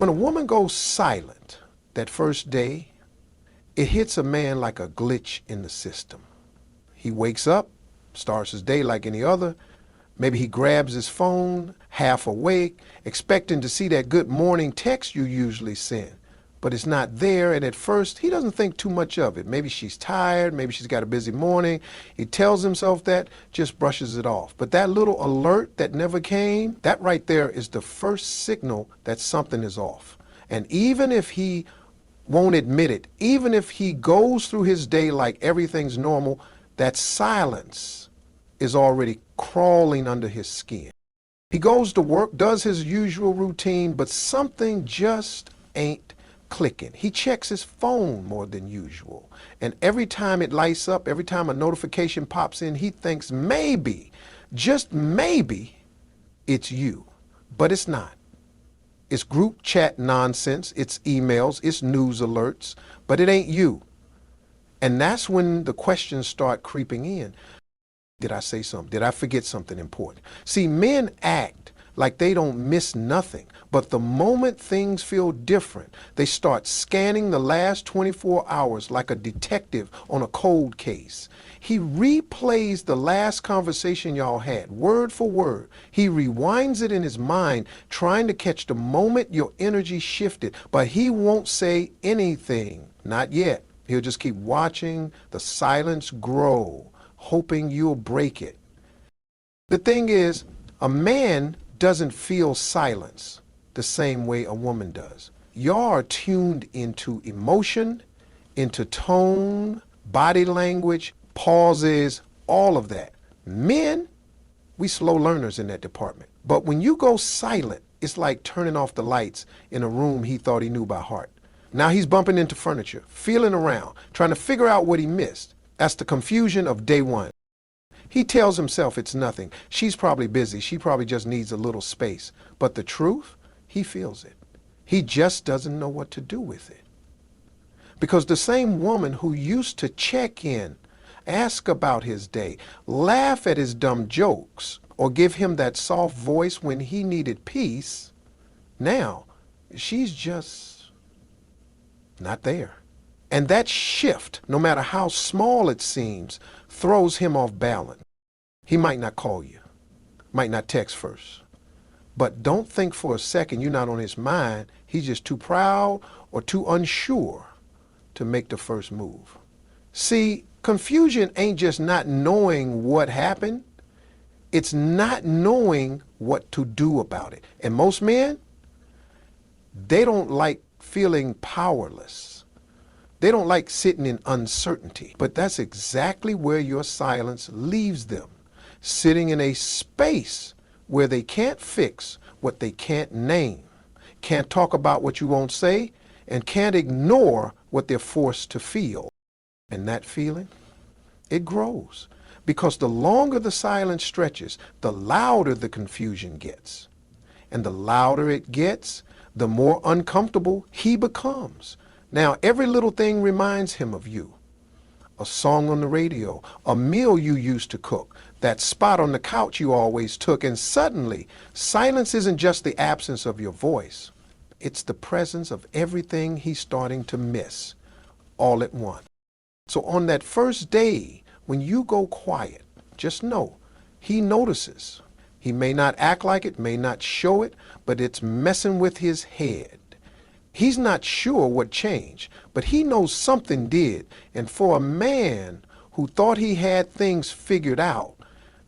When a woman goes silent that first day, it hits a man like a glitch in the system. He wakes up, starts his day like any other. Maybe he grabs his phone, half awake, expecting to see that good morning text you usually send. But it's not there, and at first, he doesn't think too much of it. Maybe she's tired, maybe she's got a busy morning. He tells himself that, just brushes it off. But that little alert that never came, that right there is the first signal that something is off. And even if he won't admit it, even if he goes through his day like everything's normal, that silence is already crawling under his skin. He goes to work, does his usual routine, but something just ain't clicking. He checks his phone more than usual. And every time it lights up, every time a notification pops in, he thinks maybe, just maybe, it's you. But it's not. It's group chat nonsense, it's emails, it's news alerts, but it ain't you. And that's when the questions start creeping in. Did I say something? Did I forget something important? See, men act like they don't miss nothing, but the moment things feel different, they start scanning the last 24 hours like a detective on a cold case. He replays the last conversation y'all had, word for word. He rewinds it in his mind, trying to catch the moment your energy shifted, but he won't say anything, not yet. He'll just keep watching the silence grow, hoping you'll break it. The thing is, a man doesn't feel silence the same way a woman does. Y'all are tuned into emotion, into tone, body language, pauses, all of that. Men, we slow learners in that department. But when you go silent, it's like turning off the lights in a room he thought he knew by heart. Now he's bumping into furniture, feeling around, trying to figure out what he missed. That's the confusion of day one. He tells himself it's nothing. She's probably busy. She probably just needs a little space. But the truth, he feels it. He just doesn't know what to do with it. Because the same woman who used to check in, ask about his day, laugh at his dumb jokes, or give him that soft voice when he needed peace, now she's just not there. And that shift, no matter how small it seems, throws him off balance. He might not call you, might not text first. But don't think for a second you're not on his mind. He's just too proud or too unsure to make the first move. See, confusion ain't just not knowing what happened. It's not knowing what to do about it. And most men, they don't like feeling powerless. They don't like sitting in uncertainty, but that's exactly where your silence leaves them, sitting in a space where they can't fix what they can't name, can't talk about what you won't say, and can't ignore what they're forced to feel. And that feeling, it grows, because the longer the silence stretches, the louder the confusion gets. And the louder it gets, the more uncomfortable he becomes. Now, every little thing reminds him of you. A song on the radio, a meal you used to cook, that spot on the couch you always took, and suddenly, silence isn't just the absence of your voice. It's the presence of everything he's starting to miss, all at once. So on that first day, when you go quiet, just know, he notices. He may not act like it, may not show it, but it's messing with his head. He's not sure what changed, but he knows something did. And for a man who thought he had things figured out,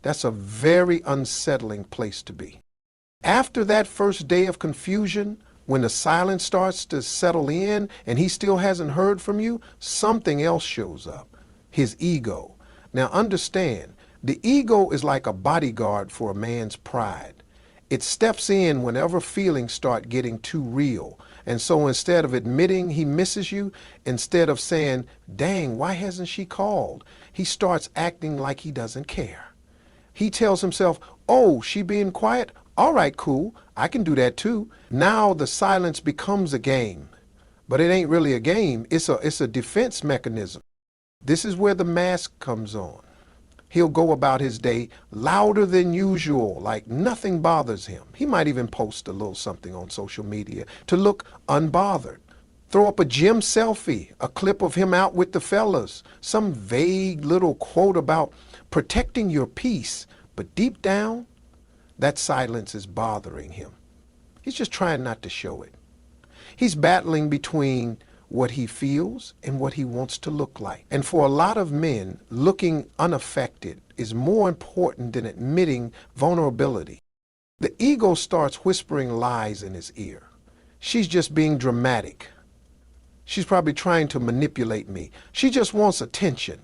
that's a very unsettling place to be. After that first day of confusion, when the silence starts to settle in and he still hasn't heard from you, something else shows up, his ego. Now understand, the ego is like a bodyguard for a man's pride. It steps in whenever feelings start getting too real. And so instead of admitting he misses you, instead of saying, dang, why hasn't she called? He starts acting like he doesn't care. He tells himself, oh, she being quiet? All right, cool. I can do that too. Now the silence becomes a game. But it ain't really a game. It's a defense mechanism. This is where the mask comes on. He'll go about his day louder than usual, like nothing bothers him. He might even post a little something on social media to look unbothered. Throw up a gym selfie, a clip of him out with the fellas, some vague little quote about protecting your peace. But deep down, that silence is bothering him. He's just trying not to show it. He's battling between what he feels and what he wants to look like. And for a lot of men, looking unaffected is more important than admitting vulnerability. The ego starts whispering lies in his ear. She's just being dramatic. She's probably trying to manipulate me. She just wants attention.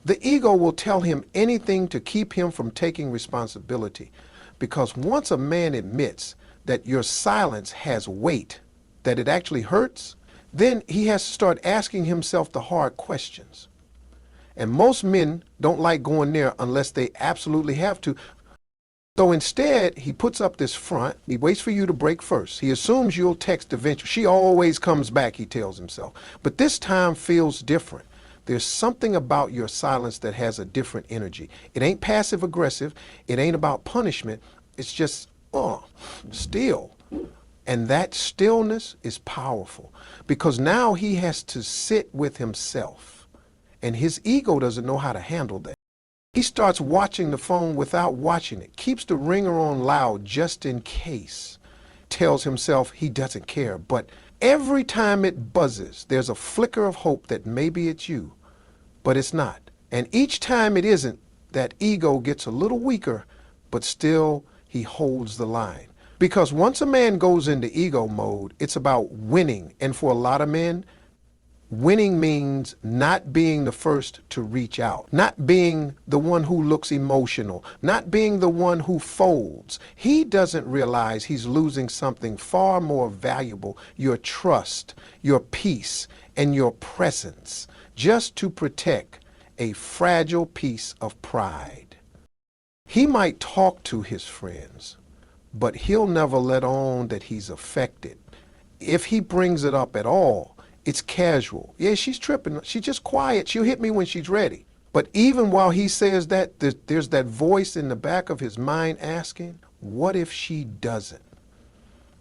The ego will tell him anything to keep him from taking responsibility. Because once a man admits that your silence has weight, that it actually hurts, then he has to start asking himself the hard questions. And most men don't like going there unless they absolutely have to. So instead, he puts up this front. He waits for you to break first. He assumes you'll text eventually. She always comes back, he tells himself. But this time feels different. There's something about your silence that has a different energy. It ain't passive aggressive. It ain't about punishment. It's just, still. And that stillness is powerful because now he has to sit with himself, and his ego doesn't know how to handle that. He starts watching the phone without watching it, keeps the ringer on loud just in case, tells himself he doesn't care. But every time it buzzes, there's a flicker of hope that maybe it's you, but it's not. And each time it isn't, that ego gets a little weaker, but still he holds the line. Because once a man goes into ego mode, it's about winning. And for a lot of men, winning means not being the first to reach out, not being the one who looks emotional, not being the one who folds. He doesn't realize he's losing something far more valuable, your trust, your peace, and your presence, just to protect a fragile piece of pride. He might talk to his friends, but he'll never let on that he's affected. If he brings it up at all, it's casual. Yeah, she's tripping. She's just quiet. She'll hit me when she's ready. But even while he says that, there's that voice in the back of his mind asking, what if she doesn't?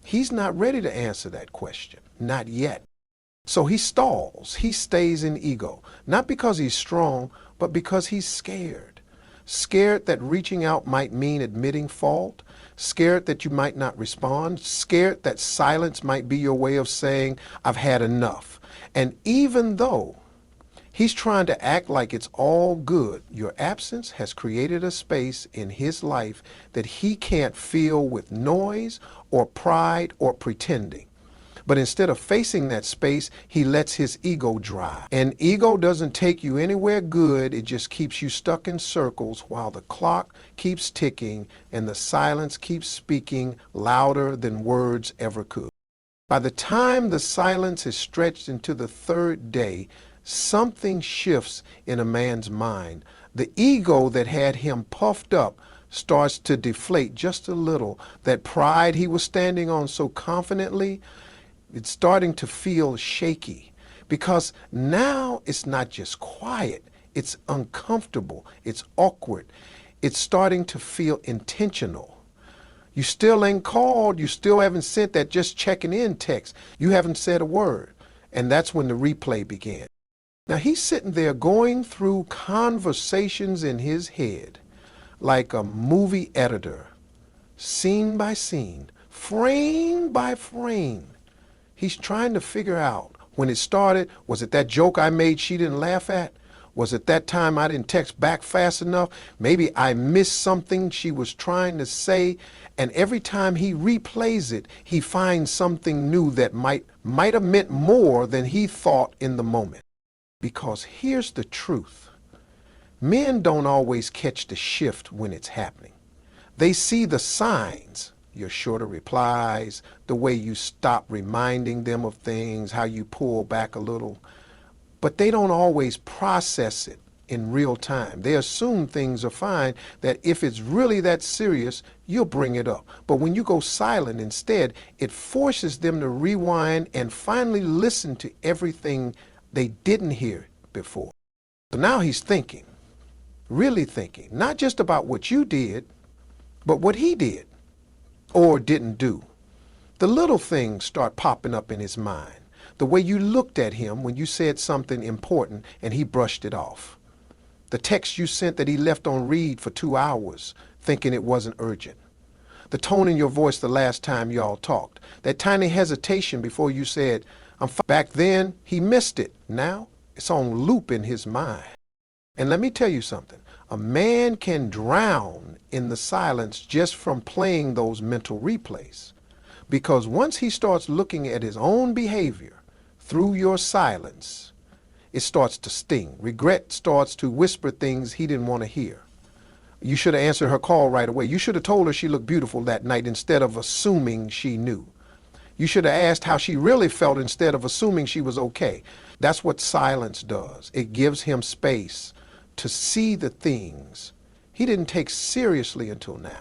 He's not ready to answer that question. Not yet. So he stalls. He stays in ego. Not because he's strong, but because he's scared. Scared that reaching out might mean admitting fault. Scared that you might not respond. Scared that silence might be your way of saying, I've had enough. And even though he's trying to act like it's all good, your absence has created a space in his life that he can't fill with noise or pride or pretending. But instead of facing that space, he lets his ego drive. And ego doesn't take you anywhere good. It just keeps you stuck in circles while the clock keeps ticking and the silence keeps speaking louder than words ever could. By the time the silence is stretched into the third day, something shifts in a man's mind. The ego that had him puffed up starts to deflate just a little. That pride he was standing on so confidently, it's starting to feel shaky because now it's not just quiet, it's uncomfortable, it's awkward, it's starting to feel intentional. You still ain't called, you still haven't sent that just checking in text, you haven't said a word, and that's when the replay began. Now he's sitting there going through conversations in his head like a movie editor, scene by scene, frame by frame. He's trying to figure out when it started, was it that joke I made she didn't laugh at? Was it that time I didn't text back fast enough? Maybe I missed something she was trying to say. And every time he replays it, he finds something new that might have meant more than he thought in the moment. Because here's the truth. Men don't always catch the shift when it's happening. They see the signs. Your shorter replies, the way you stop reminding them of things, how you pull back a little. But they don't always process it in real time. They assume things are fine, that if it's really that serious, you'll bring it up. But when you go silent instead, it forces them to rewind and finally listen to everything they didn't hear before. So now he's thinking, really thinking, not just about what you did, but what he did or didn't do. The little things start popping up in his mind. The way you looked at him when you said something important and he brushed it off. The text you sent that he left on read for 2 hours thinking it wasn't urgent. The tone in your voice the last time y'all talked. That tiny hesitation before you said, I'm fine. Back then, he missed it. Now, it's on loop in his mind. And let me tell you something. A man can drown in the silence just from playing those mental replays. Because once he starts looking at his own behavior through your silence, it starts to sting. Regret starts to whisper things he didn't want to hear. You should have answered her call right away. You should have told her she looked beautiful that night instead of assuming she knew. You should have asked how she really felt instead of assuming she was okay. That's what silence does. It gives him space to see the things he didn't take seriously until now.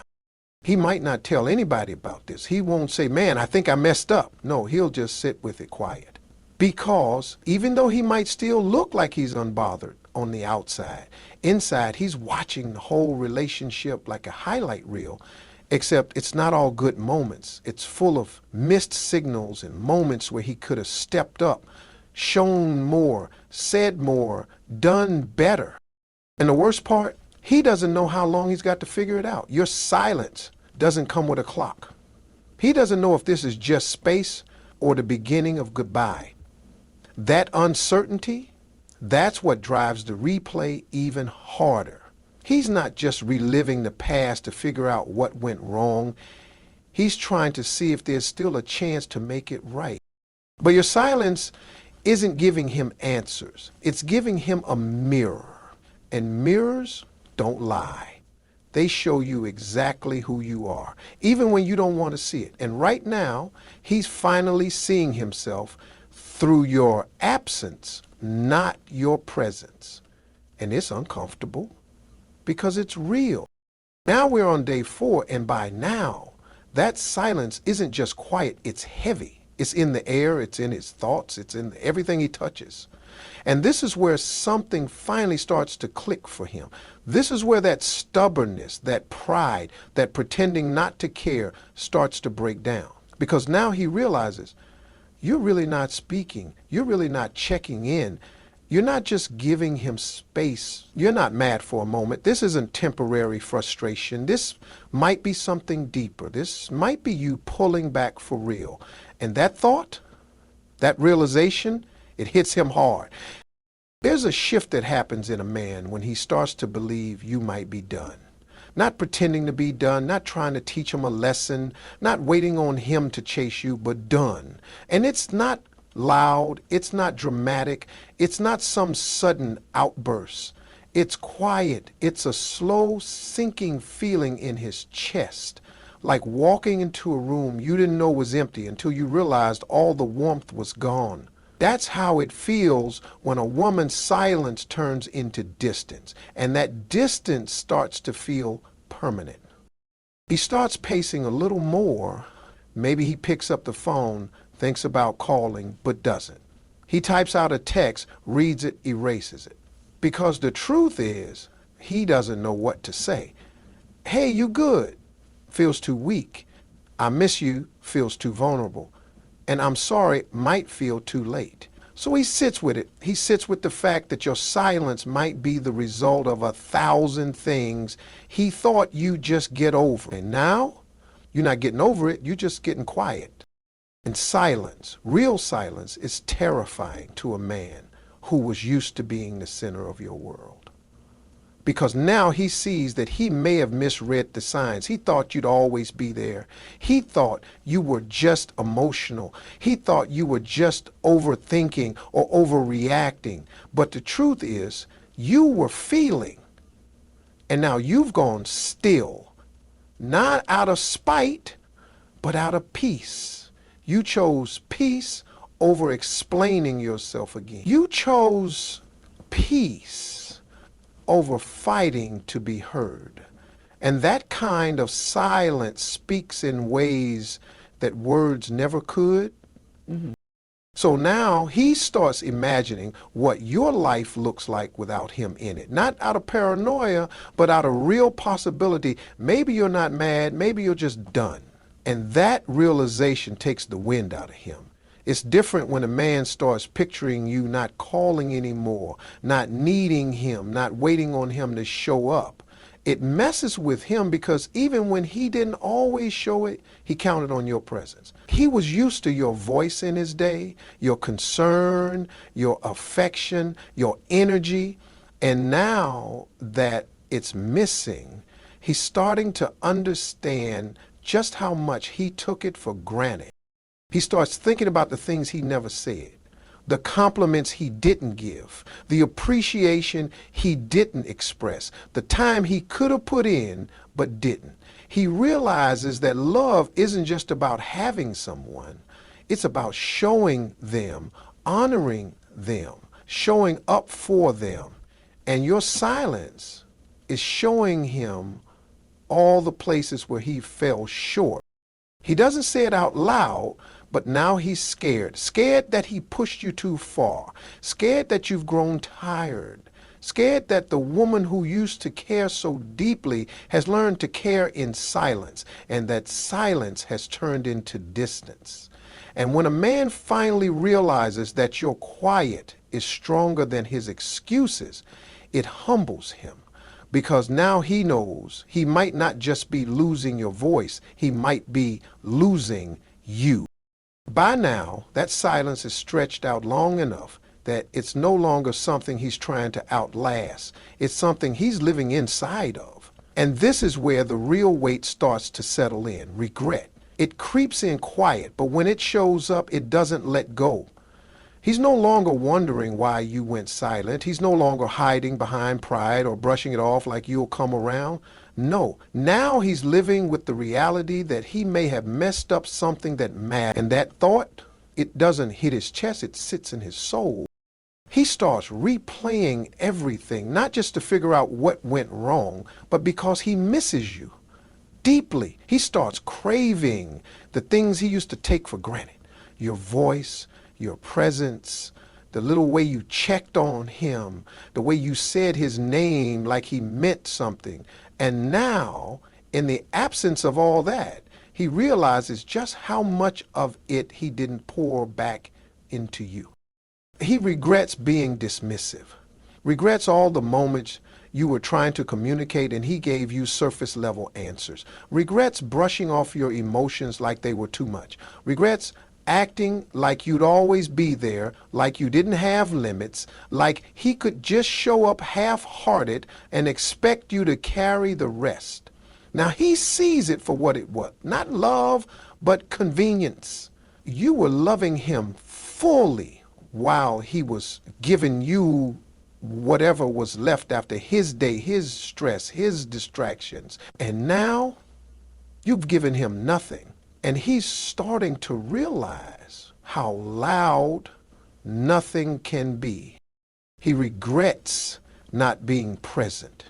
He might not tell anybody about this. He won't say, man, I think I messed up. No, he'll just sit with it quiet. Because even though he might still look like he's unbothered on the outside, inside he's watching the whole relationship like a highlight reel, except it's not all good moments. It's full of missed signals and moments where he could have stepped up, shown more, said more, done better. And the worst part, he doesn't know how long he's got to figure it out. Your silence doesn't come with a clock. He doesn't know if this is just space or the beginning of goodbye. That uncertainty, that's what drives the replay even harder. He's not just reliving the past to figure out what went wrong. He's trying to see if there's still a chance to make it right. But your silence isn't giving him answers. It's giving him a mirror. And mirrors don't lie. They show you exactly who you are, even when you don't want to see it. And right now, he's finally seeing himself through your absence, not your presence. And it's uncomfortable because it's real. Now we're on day 4, and by now, that silence isn't just quiet, it's heavy. It's in the air, it's in his thoughts, it's in everything he touches. And this is where something finally starts to click for him. This is where that stubbornness, that pride, that pretending not to care starts to break down. Because now he realizes, you're really not speaking. You're really not checking in. You're not just giving him space. You're not mad for a moment. This isn't temporary frustration. This might be something deeper. This might be you pulling back for real. And that thought, that realization, it hits him hard. There's a shift that happens in a man when he starts to believe you might be done. Not pretending to be done, not trying to teach him a lesson, not waiting on him to chase you, but done. And it's not loud, it's not dramatic, it's not some sudden outburst. It's quiet, it's a slow sinking feeling in his chest, like walking into a room you didn't know was empty until you realized all the warmth was gone. That's how it feels when a woman's silence turns into distance, and that distance starts to feel permanent. He starts pacing a little more. Maybe he picks up the phone, thinks about calling, but doesn't. He types out a text, reads it, erases it. Because the truth is, he doesn't know what to say. Hey, you good? Feels too weak. I miss you feels too vulnerable. And I'm sorry might feel too late. So he sits with it. He sits with the fact that your silence might be the result of 1,000 things he thought you'd just get over. And now, you're not getting over it, you're just getting quiet. And silence, real silence, is terrifying to a man who was used to being the center of your world. Because now he sees that he may have misread the signs. He thought you'd always be there. He thought you were just emotional. He thought you were just overthinking or overreacting. But the truth is, you were feeling. And now you've gone still. Not out of spite, but out of peace. You chose peace over explaining yourself again. You chose peace over fighting to be heard. And that kind of silence speaks in ways that words never could. So now he starts imagining what your life looks like without him in it. Not out of paranoia, but out of real possibility. Maybe you're not mad, maybe you're just done. And that realization takes the wind out of him. It's different when a man starts picturing you not calling anymore, not needing him, not waiting on him to show up. It messes with him because even when he didn't always show it, he counted on your presence. He was used to your voice in his day, your concern, your affection, your energy. And now that it's missing, he's starting to understand just how much he took it for granted. He starts thinking about the things he never said, the compliments he didn't give, the appreciation he didn't express, the time he could have put in but didn't. He realizes that love isn't just about having someone, it's about showing them, honoring them, showing up for them. And your silence is showing him all the places where he fell short. He doesn't say it out loud, but now he's scared. Scared that he pushed you too far. Scared that you've grown tired. Scared that the woman who used to care so deeply has learned to care in silence, and that silence has turned into distance. And when a man finally realizes that your quiet is stronger than his excuses, it humbles him. Because now he knows he might not just be losing your voice, he might be losing you. By now, that silence is stretched out long enough that it's no longer something he's trying to outlast. It's something he's living inside of. And this is where the real weight starts to settle in, regret. It creeps in quiet, but when it shows up, it doesn't let go. He's no longer wondering why you went silent. He's no longer hiding behind pride or brushing it off like you'll come around. No, now he's living with the reality that he may have messed up something that mattered. And that thought, it doesn't hit his chest, it sits in his soul. He starts replaying everything, not just to figure out what went wrong, but because he misses you deeply. He starts craving the things he used to take for granted. Your voice, your presence, the little way you checked on him, the way you said his name like he meant something. And now, in the absence of all that, he realizes just how much of it he didn't pour back into you. He regrets being dismissive, regrets all the moments you were trying to communicate and he gave you surface level answers, regrets brushing off your emotions like they were too much, regrets acting like you'd always be there, like you didn't have limits, like he could just show up half-hearted and expect you to carry the rest. Now he sees it for what it was, not love, but convenience. You were loving him fully while he was giving you whatever was left after his day, his stress, his distractions. And now you've given him nothing. And he's starting to realize how loud nothing can be. He regrets not being present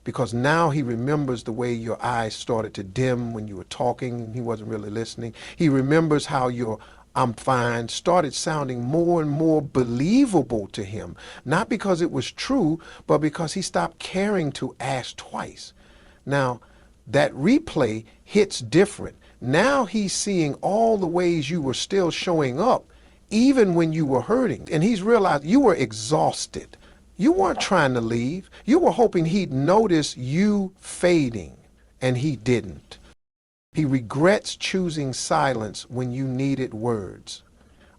because now he remembers the way your eyes started to dim when you were talking and he wasn't really listening. He remembers how your "I'm fine" started sounding more and more believable to him, not because it was true, but because he stopped caring to ask twice. Now, that replay hits different. Now he's seeing all the ways you were still showing up, even when you were hurting. And he's realized you were exhausted. You weren't trying to leave. You were hoping he'd notice you fading, and he didn't. He regrets choosing silence when you needed words,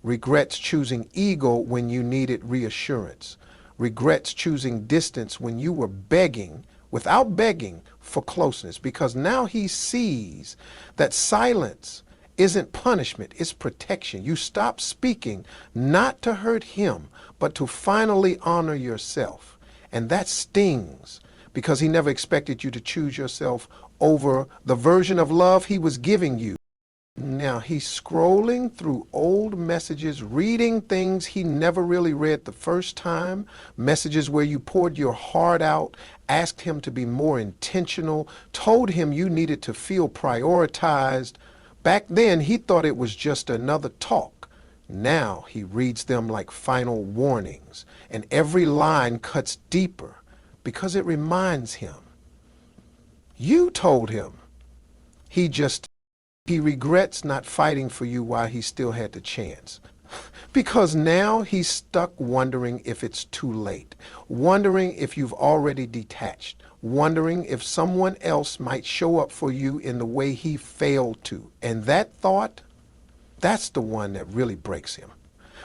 regrets choosing ego when you needed reassurance, regrets choosing distance when you were begging, without begging, for closeness, because now he sees that silence isn't punishment, it's protection. You stop speaking not to hurt him, but to finally honor yourself. And that stings because he never expected you to choose yourself over the version of love he was giving you. Now he's scrolling through old messages, reading things he never really read the first time, messages where you poured your heart out, asked him to be more intentional, told him you needed to feel prioritized. Back then he thought it was just another talk. Now he reads them like final warnings, and every line cuts deeper because it reminds him. You told him. He regrets not fighting for you while he still had the chance. Because now he's stuck wondering if it's too late, wondering if you've already detached, wondering if someone else might show up for you in the way he failed to. And that thought, that's the one that really breaks him.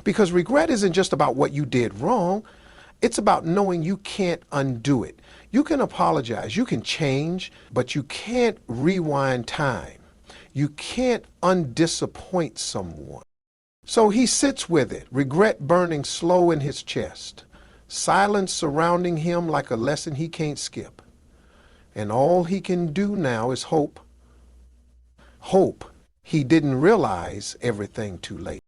Because regret isn't just about what you did wrong. It's about knowing you can't undo it. You can apologize, you can change, but you can't rewind time. You can't undisappoint someone. So he sits with it, regret burning slow in his chest, silence surrounding him like a lesson he can't skip. And all he can do now is hope. Hope he didn't realize everything too late.